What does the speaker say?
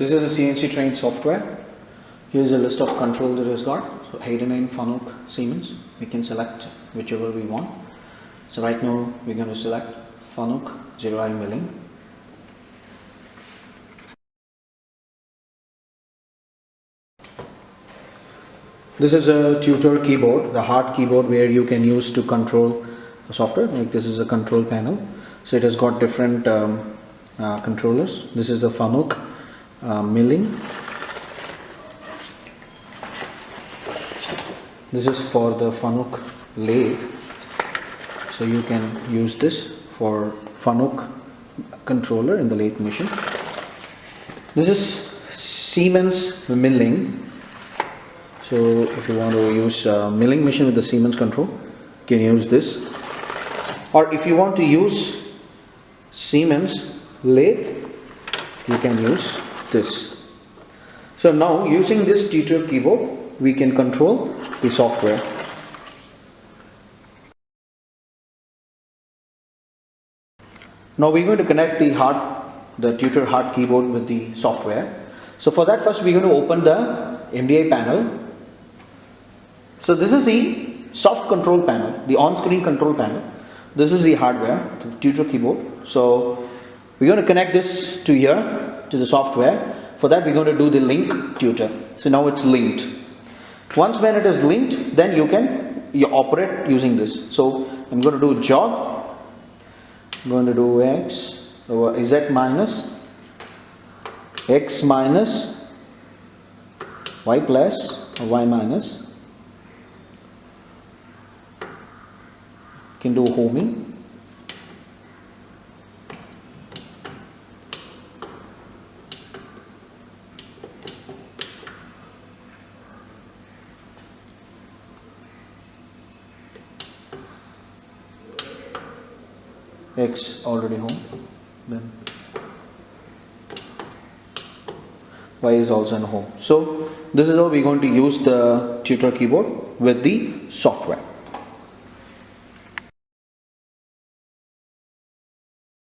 This is a CNCTrain software. Here's a list of control that is got. So Hayden, Fanuc, Siemens. We can select whichever we want. So right now we're going to select Fanuc 0i milling. This is a tutor keyboard, the hard keyboard where you can use to control the software. Like this is a control panel. So it has got different controllers. This is the Fanuc milling. This is for the Fanuc lathe. So you can use this for Fanuc controller in the lathe machine. This is Siemens milling. So if you want to use milling machine with the Siemens control, you can use this. Or if you want to use Siemens lathe, you can use this. So now using this tutor keyboard, we can control the software. Now we're going to connect the tutor hard keyboard with the software. So for that, first we're going to open the MDI panel. So this is the soft control panel, the on-screen control panel. This is the hardware, the tutor keyboard. So we're going to connect this to here, to the software. For that we're going to do the link tutor. So now it's linked. Once when it is linked, then you operate using this. So I'm going to do jog. I'm going to do X over Z minus, X minus, Y plus, or Y minus. Can do homing. X already home. Then Y is also in home. So this is how we're going to use the tutor keyboard with the software.